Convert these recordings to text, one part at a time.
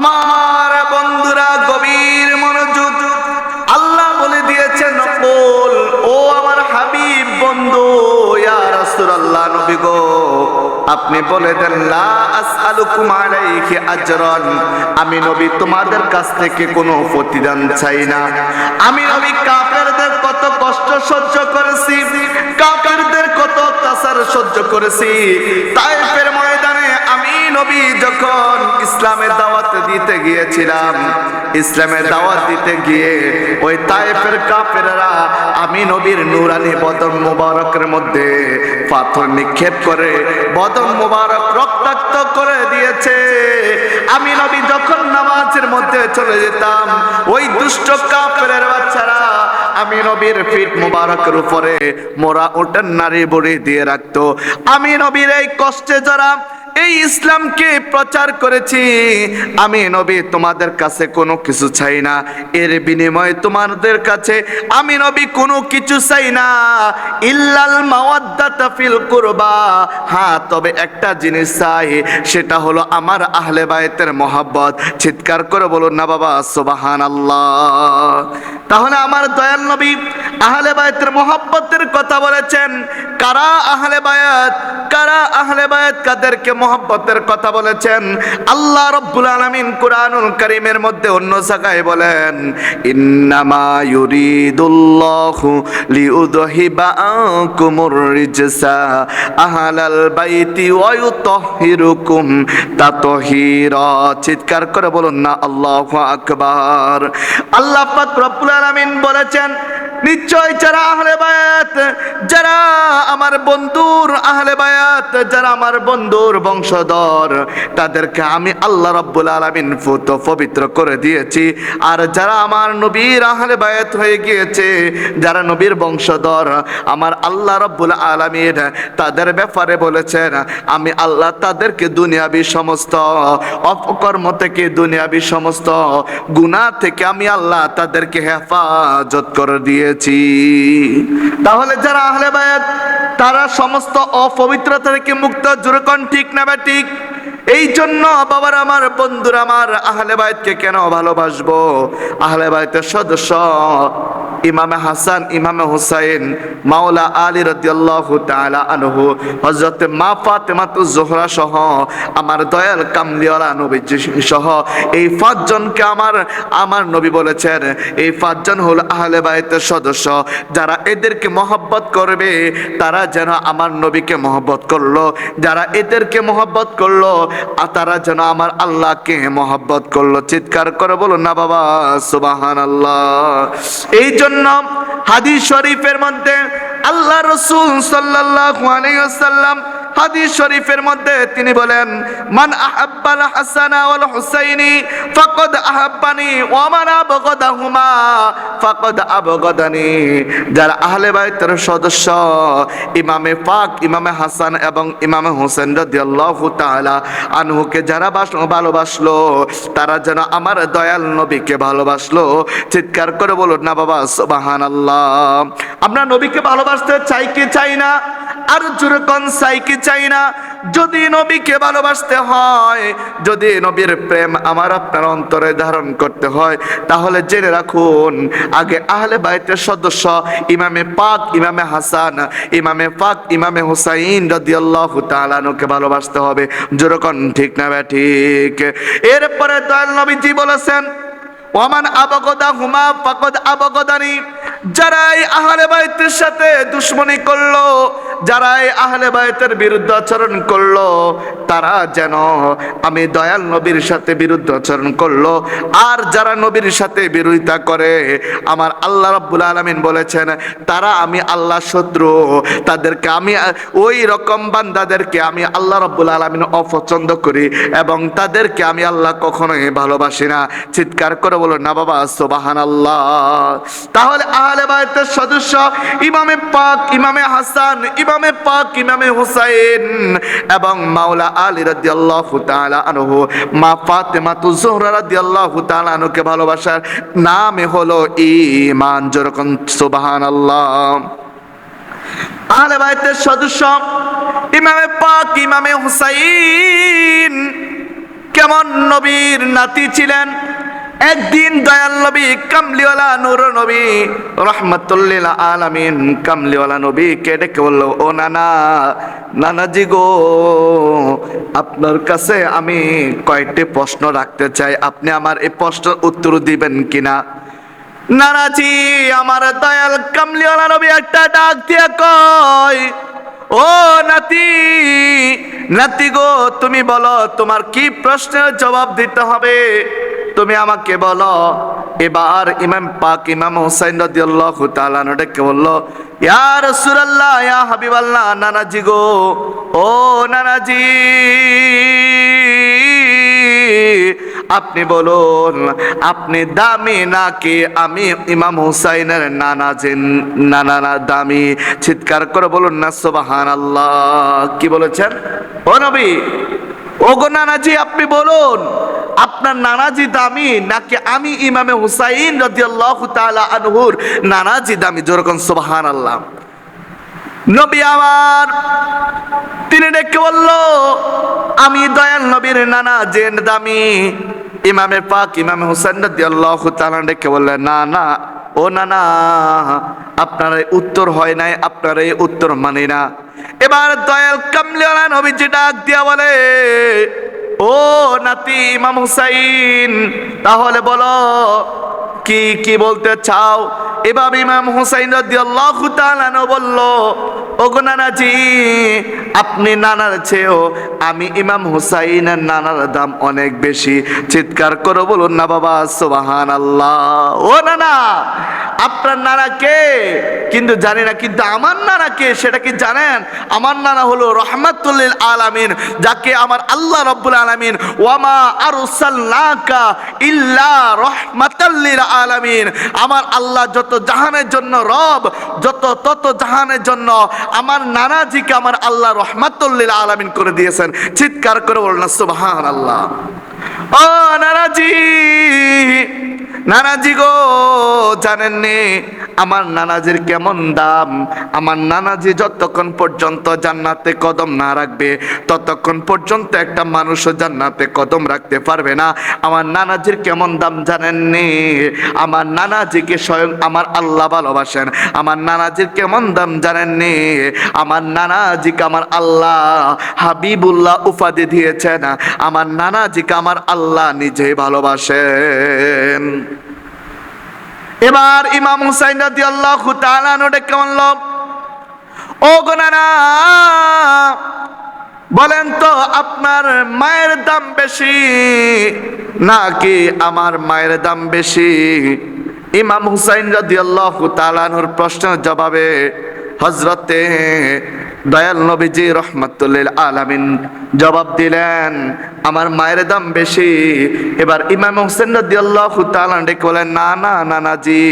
আমার বন্ধুরা গভীর মনোযোগ, আল্লাহ বলে দিয়েছেন বল ও আমার হাবিব বন্ধু ইয়া রাসূলুল্লাহ নবী গো, আপনি বলে দেন লা আসআলুকুম আলাইহি আজরান, আমি নবী তোমাদের কাছ থেকে কোনো প্রতিদান চাই না। আমি নবী কাফেরদের কত কষ্ট সহ্য করেছি, কাফেরদের কত অত্যাচার সহ্য করেছি। তায়েফের ময়দানে আমি নবী যখন ইসলামের দাওয়াত দিতে গিয়েছিলাম, ইসলামের দাওয়াত দিতে গিয়ে ওই তায়েফের কাফেররা আমি নবীর নূরানি বদন মুবারকের মধ্যে পাথর নিক্ষেপ করে বদন মুবারক রক্তাক্ত করে দিয়েছে। আমি নবী যখন নামাজের মধ্যে চলে যেতাম, ওই দুষ্ট কাফেরের বাচ্চারা আমি নবীর পিঠ মুবারকের উপরে মোরা ওটার নারী বড়ি দিয়ে রাখতো। আমি নবীর এই কষ্টে যারা এই ইসলামকে প্রচার করেছি, আমি নবী তোমাদের কাছে কোনো কিছু চাই না, এর বিনিময়ে তোমাদের কাছে আমি নবী কোনো কিছু চাই না, ইল্লাল মাওয়াদ্দাতা ফিল কুরবা। হ্যাঁ, তবে একটা জিনিস চাই, সেটা হলো আমার আহলে বায়তের মহব্বত। চিৎকার করে বলুন না বাবা সুবহানাল্লাহ। তাহলে আমার দয়াল নবী আহলে বায়তের মহব্বতের কথা বলেছেন। কারা আহলে বায়াত, কারা আহলে বায়াত, কাদেরকে মহব্বতের কথা বলেছেন? আল্লাহ রাব্বুল আলামিন কুরআনুল কারীমের মধ্যে অন্য জায়গায় বলেন, ইন্নামা ইউরিদুল্লাহু লিউযহিবা আনকুমুর রিজসা আহলাল বাইতি ওয়া ইউতাহহিরুকুম তাতহীরা। চিৎকার করে বলুন না আল্লাহু আকবার। আল্লাহ পাক রব্বুল আলামিন বলেছেন, নিশ্চয় যারা আহলে বায়াত, যারা আমার বন্ধুর আহলে বায়াত, যারা আমার বন্ধুর বংশধর, তাদেরকে আমি আল্লাহ রাব্বুল আলামিন পবিত্র করে দিয়েছি। আর যারা আমার নবীর আহলে বায়াত হয়ে গিয়েছে, যারা নবীর বংশধর, আমার আল্লাহ রাব্বুল আলামিন তাদের ব্যাপারে বলেছেন, আমি আল্লাহ তাদেরকে দুনিয়াবি সমস্ত অপকর্ম থেকে, দুনিয়াবি সমস্ত গুনাহ থেকে আমি আল্লাহ তাদেরকে হেফাজত করে দিয়েছি। তাহলে যারা আহলে বায়াত, তারা সমস্ত অপবিত্রতা থেকে মুক্ত। জোরকন ঠিক না বা ঠিক? এই জন্য বাবার আমার, বন্ধুরা আমার, আহলে বায়াতকে কেন ভালোবাসবো? আহলে বায়াতের সদস্য ইমামে হাসান, ইমামে হুসাইন, মাওলা আলী রাদিয়াল্লাহু তাআলা আনহু, হযরত মা ফাতেমাতুজ জোহরা সহ আমার দয়াল কামলিওয়ালা নবীজি সহ এই পাঁচজনকে আমার নবী বলেছেন, এই পাঁচজন হলো আহলে বায়াতের সদস্য। যারা এদেরকে মহব্বত করবে, তারা যেন আমার নবীকে মহব্বত করলো। যারা এদেরকে মহব্বত করলো, তারা যেন আমার আল্লাহকে মহব্বত করলো। চিৎকার করে বলুন না বাবা সুবহানাল্লাহ। এই জন্য হাদিস শরীফের মধ্যে আল্লাহ রাসূল সাল্লাল্লাহু আলাইহি ওয়াসাল্লাম হাদিস শরীফের মধ্যে তিনি বলেন, মান আহাব্বাল হাসানা ওয়াল হুসাইনি ফাকাদ আহাব্বানি ওয়া মান আবগাদাহুমা ফাকাদ আবগাদানি। যারা আহলে বায়তের সদস্য ইমামে পাক ইমামে হাসান এবং ইমামে হোসেন রাদিয়াল্লাহু তাআলা আনহুকে যারা ভালোবাসলো, তারা যেন আমার দয়াল নবীকে ভালোবাসলো। চিৎকার করে বলুন না বাবা সুবহানাল্লাহ। আমরা নবীকে ভালোবাসতে চাই কি চাই না? আর জোরে কোন চাই কি চাই না? যদি নবীকে ভালোবাসতে হয়, যদি নবীর প্রেম আমার আপনার অন্তরে ধারণ করতে হয়, তাহলে জেনে রাখুন, আগে আহলে বাইতের সদস্য ইমামে পাক ইমামে হাসান, ইমামে পাক ইমামে হুসাইন রাদিয়াল্লাহু তাআলা আনহুকে ভালোবাসতে হবে। জোরে কোন ঠিক না বে ঠিক? এরপরে দয়াল নবীজি বলেছেন, ওয়ামান আবগাদাহুমা ফাকাদ আবগাদানি। যারা এই আহলে বাইতের সাথে দুশমনি করলো, যারা এই আহলে বাইতের বিরুদ্ধে আচরণ করলো, তারা যেন আমি দয়াল নবীর সাথে বিরুদ্ধ আচরণ করলো। আর যারা নবীর সাথে বিরোধিতা করে, আমার আল্লাহ রাব্বুল আলামিন বলেছেন, তারা আমি আল্লাহ শত্রু। তাদেরকে আমি, ওই রকম বান্দাদেরকে আমি আল্লাহ রাব্বুল আলামিন অপছন্দ করি এবং তাদেরকে আমি আল্লাহ কখনোই ভালোবাসি না। চিৎকার করে বলো না বাবা সুবহানাল্লাহ। তাহলে আহলে বায়তের সদস্য ইমামে পাক ইমামে হাসান, ইমামে পাক ইমামে হুসাইন এবং মাওলা আলী রাদিয়াল্লাহু তাআলা আনহু, মা ফাতেমাতুজ জোহরা রাদিয়াল্লাহু তাআলা আনহুকে ভালোবাসার নামে হলো ঈমান। যেরকম সুবহানাল্লাহ। আহলে বায়তের সদস্য ইমামে পাক ইমামে হুসাইন কেমন নবীর নাতি ছিলেন। একদিন দয়াল নবী কামলিওয়ালা নূর নবী রহমাতুল্লিল আলামিন কামলিওয়ালা নবী কে ডেকে বলল, ও নানা, নানাজি গো, আপনার কাছে আমি কয়েকটি প্রশ্ন রাখতে চাই, আপনি আমার এই প্রশ্নের উত্তর দিবেন কিনা? নানাজি আমার দয়াল কামলিওয়ালা নবী একটা ডাক দিয়ে কয়, ও নাতি, নাতি গো, তুমি বলো তোমার কি প্রশ্নের জবাব দিতে হবে, তুমি আমাকে বলো। এবার ইমাম পাক ইমাম হুসাইন রাদিয়াল্লাহু তাআলা আনহু ডেকে বলল, ইয়া রাসূলুল্লাহ, ইয়া হাবিবাল্লাহ, নানাজি গো, ও নানাজি, আপনি বলুন, আপনি দামি নাকি আমি ইমাম হুসাইনের নানা দামি? চিৎকার করে বলুন না সুবহানাল্লাহ। কি বলেছেন? ও নবী, ও গো নানাজি, আপনি বলুন, আপনার নানাজি দামি নাকি আমি ইমামে হুসাইন রাদিয়াল্লাহু তাআলা আনহুর নানাজি দামি? যেরকম সুবহানাল্লাহ। নবী আমার তিনি ডেকে বলল, আমি দয়াল নবীর নানা যে দামি। ইমামে পাক ইমামে হুসাইন রাদিয়াল্লাহু তাআলা ডেকে বললেন, না না, ও নানা, আপনার উত্তর হয় নাই, আপনার এই উত্তর মানি না। এবার দয়াল কামলিওয়ালা নবীজি ডাক দিয়া বলে, ও নাতি ইমাম হুসাইন, তাহলে বলো কি কি বলতে চাও? এবার ইমাম হুসাইন রাদিয়াল্লাহু তাআলা আনহু বলল, ওগো নানাজি, আপনি নানার চেয়েও আমি ইমাম হুসাইনের নানার দাম অনেক বেশি। চিৎকার করে বলুন না বাবা সুবহানাল্লাহ। ও নানা, আপনার নানা কে কিন্তু জানি না, কিন্তু আমার নানা কে সেটা কি জানেন? আমার নানা হলো রহমাতুল্লিল আলামিন, যাকে আমার আল্লাহ রাব্বুল আলামিন ওয়ামা আরসালনাকা ইল্লা রাহমাতাল লিল আলামিন, আমার আল্লাহ যত জাহানের জন্য রব, তত জাহানের জন্য আমার নানাজিকে আমার আল্লাহ রহমাতুল লিল আলামিন করে দিয়েছেন। চিৎকার করে বলুন না সুবহানাল্লাহ। ও নানাজি, নানাজি গো, জানেননি আমার নানাজির কেমন দাম? আমার নানাজি যতক্ষণ পর্যন্ত জান্নাতে কদম না রাখবে ততক্ষণ পর্যন্ত একটা মানুষও জান্নাতে কদম রাখতে পারবে না। আমার নানাজির কেমন দাম জানেননি? আমার নানাজিকে স্বয়ং আমার আল্লাহ ভালোবাসেন। আমার নানাজির কেমন দাম জানেননি? আমার নানাজিকে আমার আল্লাহ হাবিবুল্লাহ উপাধি দিয়েছেন। আমার নানাজিকে আমার আল্লাহ নিজেই ভালোবাসেন। এবার ইমাম হুসাইন রাদিয়াল্লাহু তাআলা আনহু ডেকে বলল, ও গো নানা, বলেন তো আপনার মায়ের দাম বেশি নাকি আমার মায়ের দাম বেশি? ইমাম হুসাইন রাদিয়াল্লাহু তাআলা আনহুর প্রশ্নের জবাবে হযরতে দয়াল নবীজি রহমাতুল্লিল আলামিন জবাব দিলেন, আমার মায়ের দাম বেশি। এবার ইমাম হোসেন রাদিয়াল্লাহু তাআলা ডেকে বলেন, না না নানাজি,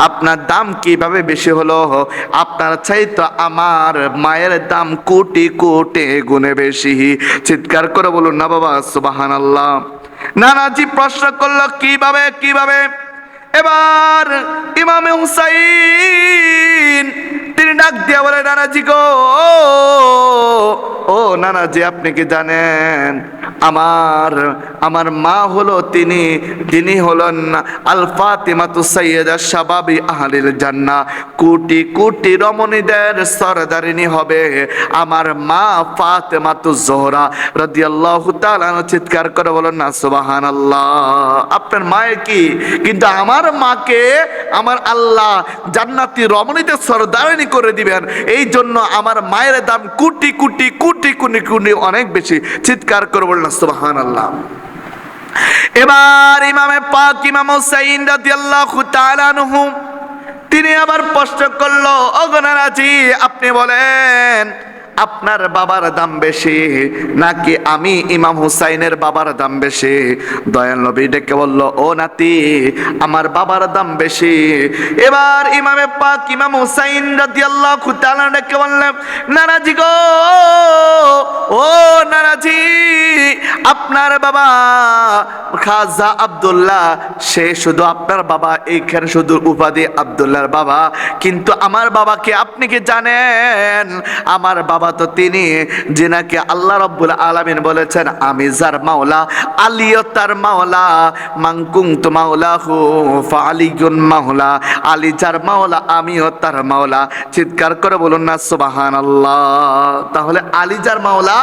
আপনার দাম কিভাবে বেশি হলো? আপনার চাইতো আমার মায়ের দাম কোটি কোটি গুণে বেশি। চিৎকার করে বলুন না বাবা সুবহানাল্লাহ। নানাজি প্রশ্ন করলো, কিভাবে কিভাবে? এবার ইমামে হুসাইন তিনি ডাক দিয়া বলে, নানাজি গো, ও নানাজি, আপনি কি জানেন আমার মা হলো তিনি হলেন আল ফাতিমাতু সাইয়্যিদা শাবাবি আহলিল জান্নাহ, কোটি কোটি রমণীদের সরদারিনী হবে আমার মা ফাতিমাতু জোহরা রাদিয়াল্লাহু তাআলা। চিৎকার করে বলেন না সুবহানাল্লাহ। আপনার মায়ের কি, কিন্তু আমার মাকে আমার আল্লাহ জান্নাতি রমণীদের সরদারিনী করে দিবেন। এই জন্য আমার মায়ের দাম কোটি কোটি কোটি কোটি কোটি অনেক বেশি। চিৎকার করে বলেন না সুবহানাল্লাহ। এবার ইমামে পাক ইমাম হুসাইন রাদিয়াল্লাহু তাআলা আনহু তিনি আবার প্রশ্ন করলো, ওগো নানাজি, আপনি বলেন আপনার বাবার দাম বেশি নাকি আমি ইমাম হুসাইনের বাবার দাম বেশি? দয়াল নবী ডেকে বলল, ও নাতি, আমার বাবার দাম বেশি। এবার ইমামে পাক ইমাম হুসাইন রাদিয়াল্লাহু তাআলা ডেকে বললেন, নানাজি গো, ও নানাজি, আপনার বাবা খাজা আব্দুল্লাহ, সে শুধু আপনার বাবা, এইখানে শুধু উপাধি আব্দুল্লাহর বাবা, কিন্তু আমার বাবাকে আপনি কি জানেন? আমার বাবা বাবা তো তিনি যিনাকে আল্লাহ রাব্বুল আলামিন বলেছেন আমি যার মাওলা আলীও তার মাওলা, মান কুনতু মাওলাহু ফাআলিয়ুন মাওলা, আলী যার মাওলা আমিও তার মাওলা। চিৎকার করে বলুন না সুবহানাল্লাহ। তাহলে আলী যার মাওলা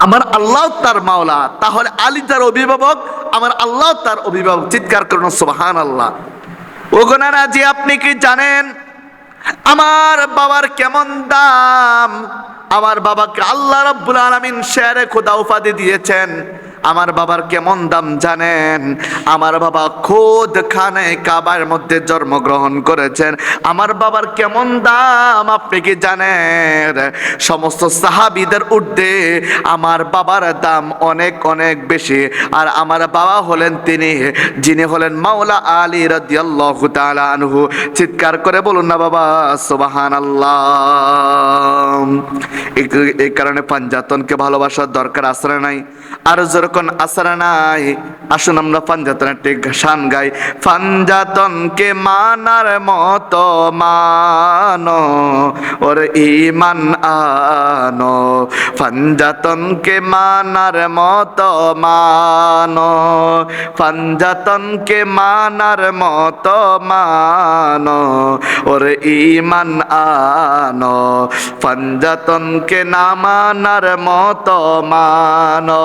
আমার আল্লাহ তার মাওলা, তাহলে আলী যার অভিভাবক আমার আল্লাহ তার অভিভাবক। চিৎকার করুন সুবহানাল্লাহ। ওগো নানাজি, আপনি কি জানেন আমার বাবার কেমন দাম? আমার বাবাকে আল্লাহ রাব্বুল আলামিন শেরে খোদা উপাধি দিয়েছেন। আমার বাবার কেমন দাম জানেন? আমার বাবা খোদ খানে কাবার মধ্যে জন্মগ্রহণ করেছেন। আমার বাবার কেমন দাম আপনি কি জানেন? সমস্ত সাহাবীদের ঊর্ধ্বে আমার বাবার দাম অনেক অনেক বেশি। আর আমার বাবা হলেন তিনি যিনি হলেন মাওলা আলী রাদিয়াল্লাহু তাআলা আনহু। চিৎকার করে বলুন না বাবা সুবহানাল্লাহ। এই কারণে পাঞ্জাতনকে ভালোবাসার দরকার আসরে নাই, আর যেরকম আসরে নাই। আসুন আমরা পাঞ্জাতনের একটি গান গাই। পাঞ্জাতনকে মানার মতো মানো ওর ঈমান আনো, পাঞ্জাতনকে মানার মতো মানো, পাঞ্জাতনকে মানার মতো মানো ওর ঈমান আনো, পাঞ্জাতনকে না মানার মতো মানো।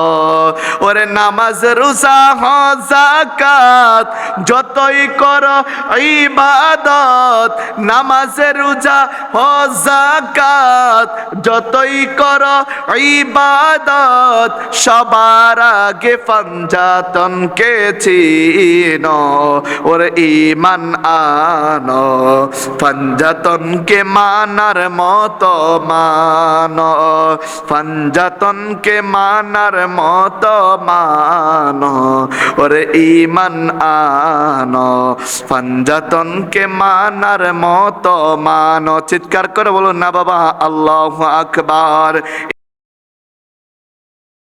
ওরে নামাজ রোজা হজ যাকাত যতই করো ইবাদত, নামাজ রোজা হজ যাকাত যতই করো ইবাদত, সবার আগে পাঞ্জাতনকে চিনো ওরে ঈমান আনো, পাঞ্জাতনকে মানার মতো মানো, পাঞ্জাতনকে মানার মতো মানো ওরে ঈমান আনো, পাঞ্জাতনকে মানার মতো মানো। চিৎকার করে বলুন না বাবা আল্লাহু আকবার।